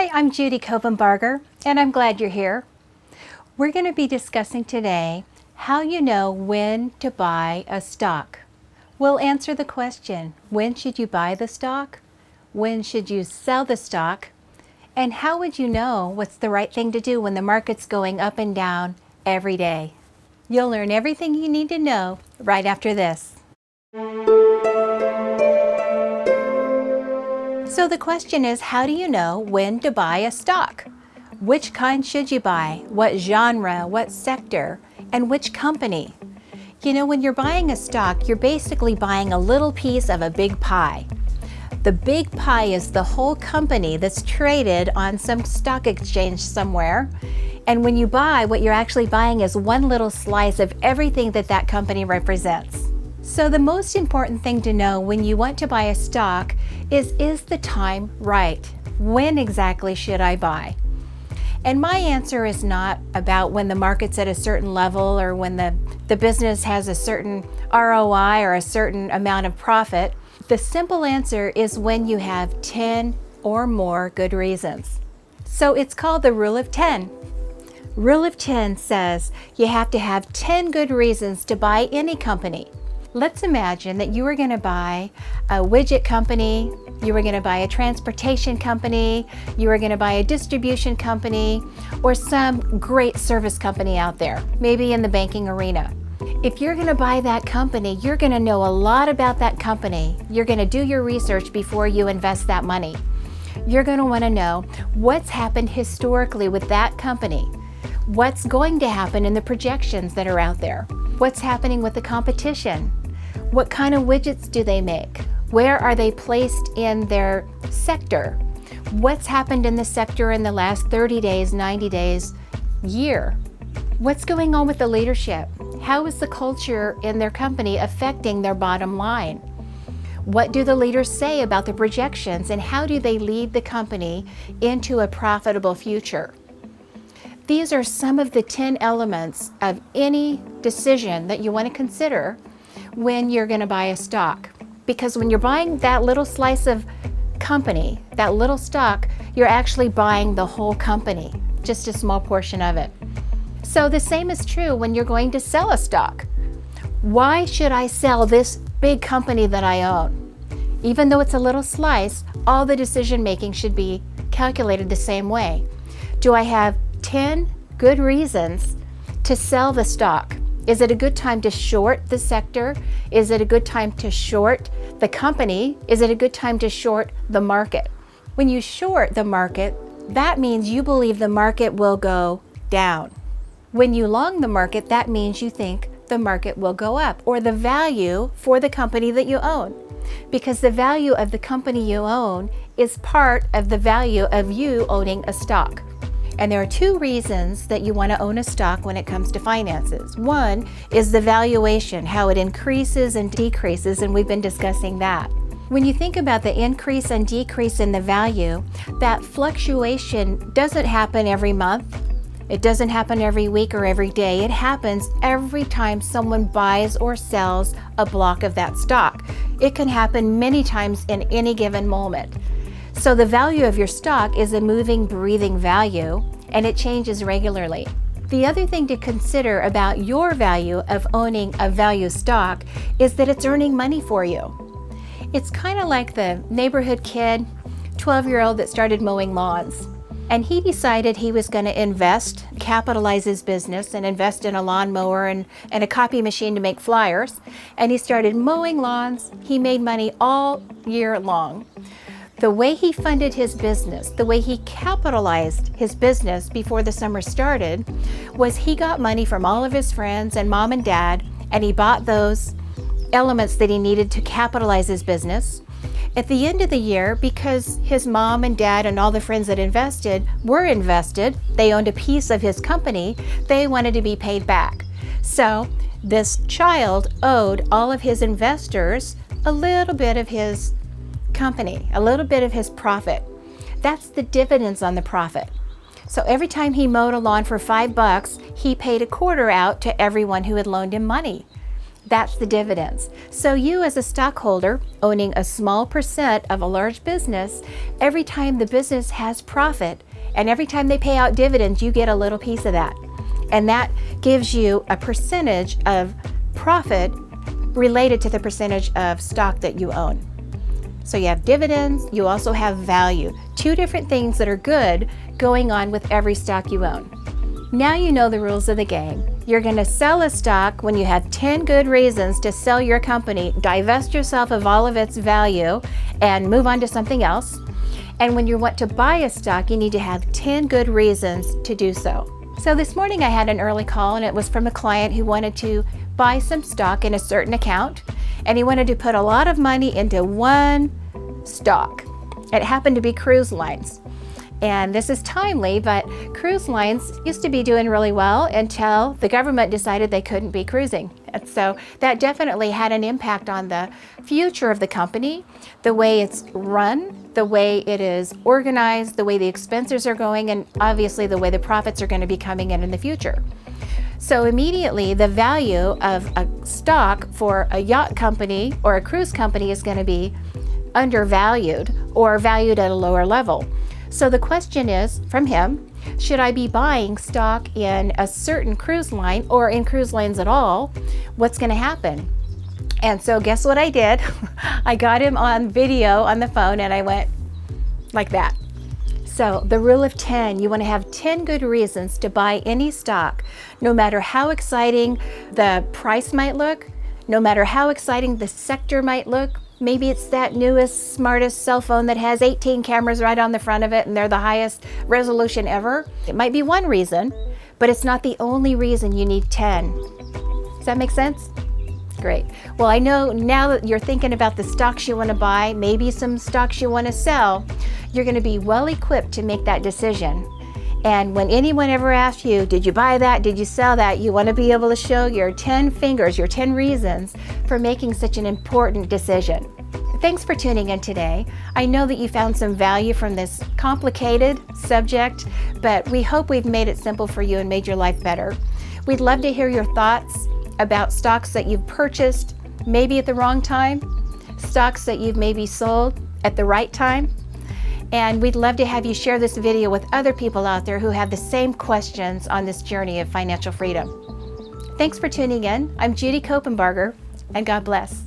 Hi, I'm Judy Copenbarger, and I'm glad you're here. We're going to be discussing today how you know when to buy a stock. We'll answer the question, when should you buy the stock? When should you sell the stock? And how would you know what's the right thing to do when the market's going up and down every day? You'll learn everything you need to know right after this. So the question is, how do you know when to buy a stock? Which kind should you buy? What genre, what sector, and which company? You know, when you're buying a stock, you're basically buying a little piece of a big pie. The big pie is the whole company that's traded on some stock exchange somewhere. And when you buy, what you're actually buying is one little slice of everything that that company represents. So the most important thing to know when you want to buy a stock is the time right? When exactly should I buy? And my answer is not about when the market's at a certain level or when the business has a certain ROI or a certain amount of profit. The simple answer is when you have 10 or more good reasons. So it's called the Rule of 10. Rule of 10 says you have to have 10 good reasons to buy any company. Let's imagine that you were going to buy a widget company, you were going to buy a transportation company, you were going to buy a distribution company, or some great service company out there, maybe in the banking arena. If you're going to buy that company, you're going to know a lot about that company. You're going to do your research before you invest that money. You're going to want to know what's happened historically with that company, what's going to happen in the projections that are out there, what's happening with the competition. What kind of widgets do they make? Where are they placed in their sector? What's happened in the sector in the last 30 days, 90 days, year? What's going on with the leadership? How is the culture in their company affecting their bottom line? What do the leaders say about the projections and how do they lead the company into a profitable future? These are some of the 10 elements of any decision that you want to consider when you're going to buy a stock. Because when you're buying that little slice of company, that little stock, you're actually buying the whole company, just a small portion of it. So the same is true when you're going to sell a stock. Why should I sell this big company that I own? Even though it's a little slice, all the decision making should be calculated the same way. Do I have 10 good reasons to sell the stock? Is it a good time to short the sector? Is it a good time to short the company? Is it a good time to short the market? When you short the market, that means you believe the market will go down. When you long the market, that means you think the market will go up, or the value for the company that you own. Because the value of the company you own is part of the value of you owning a stock. And there are two reasons that you want to own a stock when it comes to finances. One is the valuation, how it increases and decreases, and we've been discussing that. When you think about the increase and decrease in the value, that fluctuation doesn't happen every month. It doesn't happen every week or every day. It happens every time someone buys or sells a block of that stock. It can happen many times in any given moment. So the value of your stock is a moving, breathing value, and it changes regularly. The other thing to consider about your value of owning a value stock is that it's earning money for you. It's kind of like the neighborhood kid, 12-year-old that started mowing lawns. And he decided he was going to invest, capitalize his business, and invest in a lawnmower and a copy machine to make flyers. And he started mowing lawns. He made money all year long. The way he funded his business, the way he capitalized his business before the summer started, was he got money from all of his friends and mom and dad, and he bought those elements that he needed to capitalize his business. At the end of the year, because his mom and dad and all the friends that were invested, they owned a piece of his company, they wanted to be paid back. So this child owed all of his investors a little bit of his company, a little bit of his profit. That's the dividends on the profit. So every time he mowed a lawn for $5, he paid a quarter out to everyone who had loaned him money. That's the dividends. So you as a stockholder owning a small percent of a large business, every time the business has profit and every time they pay out dividends, you get a little piece of that. And that gives you a percentage of profit related to the percentage of stock that you own. So you have dividends, you also have value. Two different things that are good going on with every stock you own. Now you know the rules of the game. You're going to sell a stock when you have 10 good reasons to sell your company, divest yourself of all of its value, and move on to something else. And when you want to buy a stock, you need to have 10 good reasons to do so. So this morning I had an early call, and it was from a client who wanted to buy some stock in a certain account, and he wanted to put a lot of money into one stock. It happened to be cruise lines. And this is timely, but cruise lines used to be doing really well until the government decided they couldn't be cruising. And so that definitely had an impact on the future of the company, the way it's run, the way it is organized, the way the expenses are going, and obviously the way the profits are going to be coming in the future. So immediately the value of a stock for a yacht company or a cruise company is going to be undervalued or valued at a lower level. So the question is from him, should I be buying stock in a certain cruise line or in cruise lines at all? What's going to happen? And so guess what I did? I got him on video on the phone and I went like that. So the rule of 10, you want to have 10 good reasons to buy any stock, no matter how exciting the price might look, no matter how exciting the sector might look. Maybe it's that newest, smartest cell phone that has 18 cameras right on the front of it and they're the highest resolution ever. It might be one reason, but it's not the only reason you need 10. Does that make sense? Great. Well, I know now that you're thinking about the stocks you want to buy, maybe some stocks you want to sell, you're going to be well equipped to make that decision. And when anyone ever asks you, did you buy that? Did you sell that? You want to be able to show your 10 fingers, your 10 reasons for making such an important decision. Thanks for tuning in today. I know that you found some value from this complicated subject, but we hope we've made it simple for you and made your life better. We'd love to hear your thoughts about stocks that you've purchased maybe at the wrong time, stocks that you've maybe sold at the right time. And we'd love to have you share this video with other people out there who have the same questions on this journey of financial freedom. Thanks for tuning in. I'm Judy Copenbarger, and God bless.